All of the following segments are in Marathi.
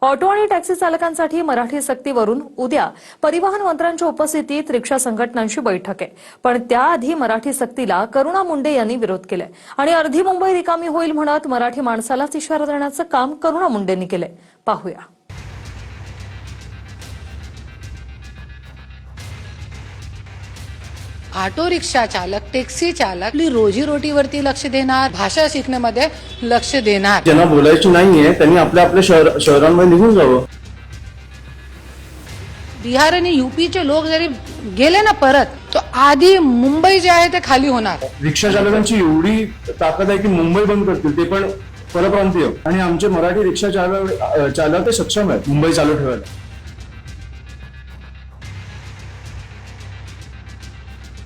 ऑटो आणि टॅक्सी चालकांसाठी मराठी सक्तीवरून उद्या परिवहन मंत्र्यांच्या उपस्थितीत रिक्षा संघटनांची बैठक आहे. पण त्याआधी मराठी सक्तीला करुणा मुंडे यांनी विरोध केलाय आणि अर्धी मुंबई रिकामी होईल म्हणत मराठी माणसालाच इशारा देण्याचं काम करुणा मुंडेंनी केलंय. पाहूया. ऑटो रिक्षा चालक, टॅक्सी चालक आपली रोजीरोटीवरती लक्ष देणार, भाषा शिकण्यामध्ये लक्ष देणार. ज्यांना बोलायची नाहीये त्यांनी आपल्या आपल्या शहरांमध्ये निघून जावं. बिहार आणि यूपीचे लोक जरी गेले ना परत, तो आधी मुंबई जे आहे ते खाली होणार. रिक्षा चालकांची एवढी ताकद आहे की मुंबई बंद करतील, ते पण परप्रांतीय. आणि आमचे मराठी रिक्षा चालक ते सक्षम आहेत मुंबई चालू ठेवायला.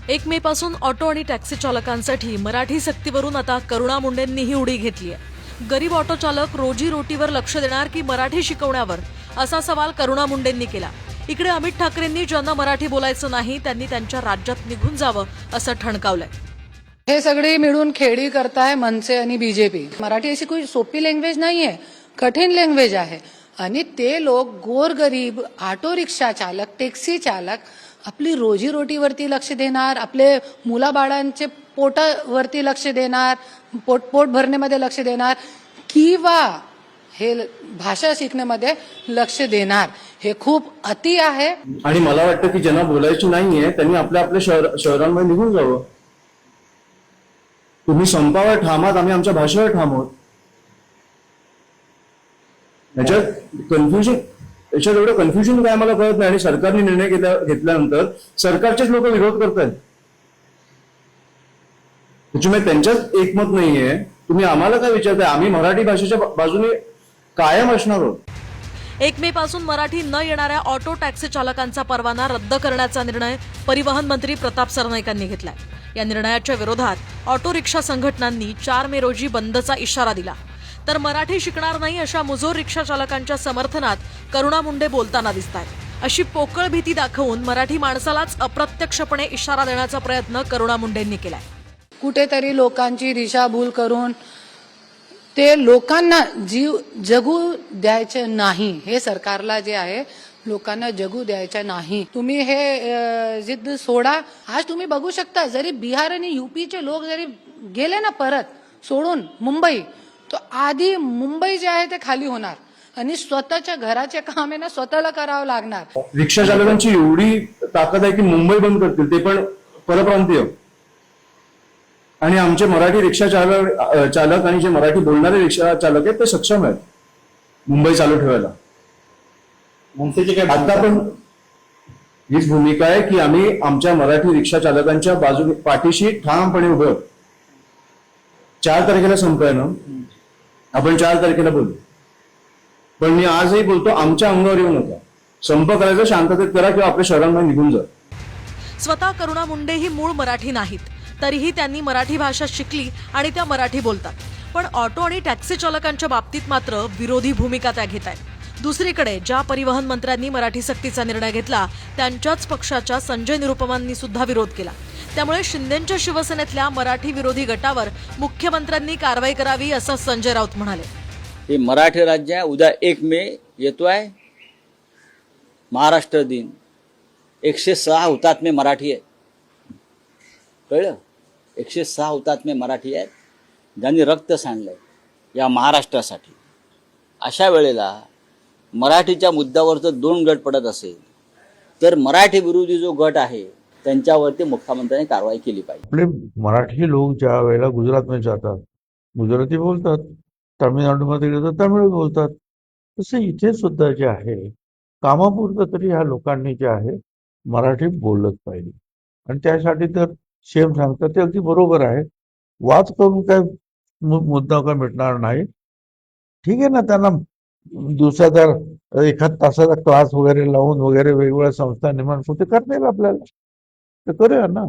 1 मे पासून ऑटो आणि टॅक्सी चालकांसाठी मराठी सक्तीवरून आता करुणा मुंडेंनीही उडी घेतली आहे. गरीब ऑटो चालक रोजी रोटीवर लक्ष देणार की मराठी शिकवण्यावर, असा सवाल करुणा मुंडेंनी केला. इकडे अमित ठाकरेंनी ज्यांना मराठी बोलायचं नाही त्यांनी त्यांच्या राज्यात निघून जावं असं ठणकावलंय. हे सगळे मिळून खेळी करताय मनसे आणि बीजेपी. मराठी अशी काही सोपी लँग्वेज नाहीये, कठीण लँग्वेज आहे. आणि ते लोक गोरगरीब ऑटो रिक्षा चालक, टॅक्सी चालक आपली रोजीरोटीवरती लक्ष देणार, आपले मुलाबाळांचे पोटावरती लक्ष देणार, पोट भरण्यामध्ये लक्ष देणार किंवा हे भाषा शिकण्यामध्ये लक्ष देणार. हे खूप अति आहे. आणि मला वाटतं की ज्यांना बोलायची नाहीये त्यांनी आपल्या आपल्या शहरांमध्ये निघून जावं. तुम्ही संपावर ठामात, आम्ही आमच्या भाषेवर ठाम आहोत. याच्यात एवढं कन्फ्युजन काय मला कळत नाही. आणि सरकारने निर्णय घेतल्यानंतर सरकारचेच लोक विरोध करतायत. त्याच्यामुळे त्यांच्यात एकमत नाहीये. तुम्ही आम्हाला काय विचारताय? आम्ही मराठी भाषेच्या बाजूने कायम असणार आहोत. 1 मे पासून मराठी न येणाऱ्या ऑटो टॅक्सी चालकांचा परवाना रद्द करण्याचा निर्णय परिवहन मंत्री प्रताप सरनाईकांनी घेतलाय. या निर्णयाच्या विरोधात ऑटो रिक्षा संघटनांनी 4 मे रोजी बंदचा इशारा दिला. तर मराठी शिकणार नाही अशा मुजोर रिक्षा चालकांच्या समर्थनात करुणा मुंडे बोलताना दिसतायत. अशी पोकळ भीती दाखवून मराठी माणसालाच अप्रत्यक्षपणे इशारा देण्याचा प्रयत्न करुणा मुंडेंनी केलाय. कुठेतरी लोकांची दिशाभूल करून ते लोकांना जीव जगू द्यायचे नाही. हे सरकारला जे आहे, लोकांना जगू द्यायचं नाही. तुम्ही हे जिद्द सोडा. आज तुम्ही बघू शकता, जरी बिहार आणि यूपीचे लोक जरी गेले ना परत सोडून मुंबई, तो आधी मुंबई जे आहे ते खाली होणार आणि स्वतःच्या घराचे काम आहे ना स्वतःला करावं लागणार. रिक्षा चालकांची एवढी ताकद आहे की मुंबई बंद करतील, ते पण परप्रांतीय. आणि आमचे मराठी रिक्षा चालक आणि जे मराठी बोलणारे रिक्षा चालक आहेत ते सक्षम आहेत मुंबई चालू ठेवायला. आता पण हीच भूमिका आहे की आम्ही आमच्या मराठी रिक्षा चालकांच्या बाजूने पाठीशी ठामपणे उभे आहोत. 4 तारखेला संप आहे ना, आपण 4 तारखेला बोलू. पण मी आजही बोलतो, आमच्या अंगावर येऊ नका. संप करायचा शांततेत करा किंवा आपल्या शहरांमध्ये निघून जा. स्वतः करुणा मुंडे ही मूळ मराठी नाहीत, तरीही त्यांनी मराठी भाषा शिकली आणि त्या मराठी बोलतात. पण ऑटो आणि टॅक्सी चालकांच्या बाबतीत मात्र विरोधी भूमिका त्या घेत आहेत. दुसरीकडे ज्या परिवहन मंत्र्यांनी मराठी सक्तीचा निर्णय घेतला त्यांच्याच पक्षाच्या संजय निरुपमांनी सुद्धा विरोध केला. त्यामुळे शिंदेंच्या शिवसेनेतल्या मराठी विरोधी गटावर मुख्यमंत्र्यांनी कारवाई करावी असं संजय राऊत म्हणाले. हे मराठी राज्य आहे. उद्या 1 मे येतोय, महाराष्ट्र दिन. 106 हुतात्मे मराठी आहेत. कळलं? 106 हुतात्मे मराठी आहेत ज्यांनी रक्त सांडलंय या महाराष्ट्रासाठी. अशा वेळेला मराठीच्या मुद्द्यावर जर 2 गट पडत असेल तर मराठी विरोधी जो गट आहे त्यांच्यावरती मुख्यमंत्र्यांनी कारवाई केली पाहिजे. आपले मराठी लोक ज्या वेळेला गुजरातमध्ये जातात गुजराती बोलतात, तामिळनाडूमध्ये गेलं तर तामिळ बोलतात. तसं इथे सुद्धा जे आहे कामापुरतं तरी ह्या लोकांनी जे आहे मराठी बोललंच पाहिजे. आणि त्यासाठी तर शेम सांगतात ते अगदी बरोबर आहे. वाद करून काय मुद्दा काय मिटणार नाही. ठीक आहे ना, त्यांना दिवसाचा 1 तासाचा क्लास वगैरे लावून वगैरे वेगवेगळ्या संस्था निर्माण कुठे करता येईल आपल्याला, तर करूया ना.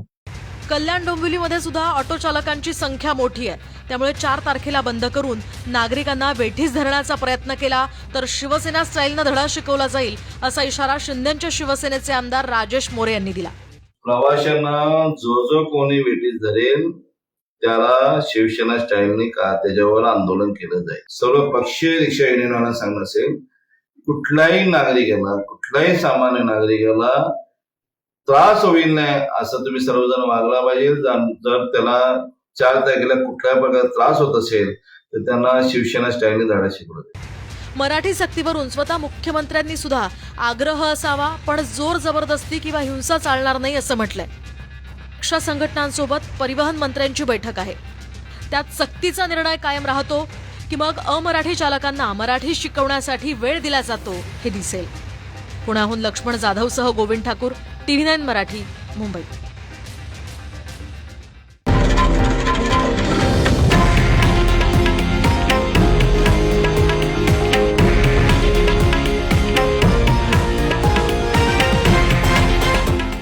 कल्याण डोंबिवलीमध्ये सुद्धा ऑटो चालकांची संख्या मोठी आहे. त्यामुळे 4 तारखेला बंद करून नागरिकांना वेठीस धरण्याचा प्रयत्न केला तर शिवसेना स्टाईलनं धडा शिकवला जाईल असा इशारा शिंदेंच्या शिवसेनेचे आमदार राजेश मोरे यांनी दिला. प्रवाशांना जो कोणी वेठीस धरेल त्याला शिवसेना स्टाईलने का त्याच्यावर आंदोलन केलं जाईल. सर्व पक्षीय रिक्षा युनियनला सांगणं असेल कुठल्याही नागरिकाला, कुठल्याही सामान्य नागरिकाला त्रास होईल नाही असं तुम्ही सर्वजण वागला पाहिजे. जर त्याला 4 तारखेला कुठल्याही प्रकारे त्रास होत असेल तर त्यांना शिवसेना स्टाईलने धडा शिकवलं जाईल. मराठी सक्तीवरून स्वतः मुख्यमंत्र्यांनी सुद्धा आग्रह असावा, पण जोर जबरदस्ती किंवा हिंसा चालणार नाही असं म्हटलंय. रिक्षा संघटनांसोबत परिवहन मंत्र्यांची बैठक आहे. त्यात सक्तीचा निर्णय कायम राहतो की मग अमराठी चालकांना मराठी शिकवण्यासाठी वेळ दिला जातो हे दिसेल. पुण्याहून लक्ष्मण जाधवसह गोविंद ठाकूर, TV9 मराठी, मुंबई.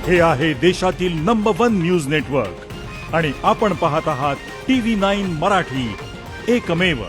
हे आहे देशातील नंबर 1 न्यूज नेटवर्क आणि आपण पाहत आहात TV9 मराठी, एकमेव.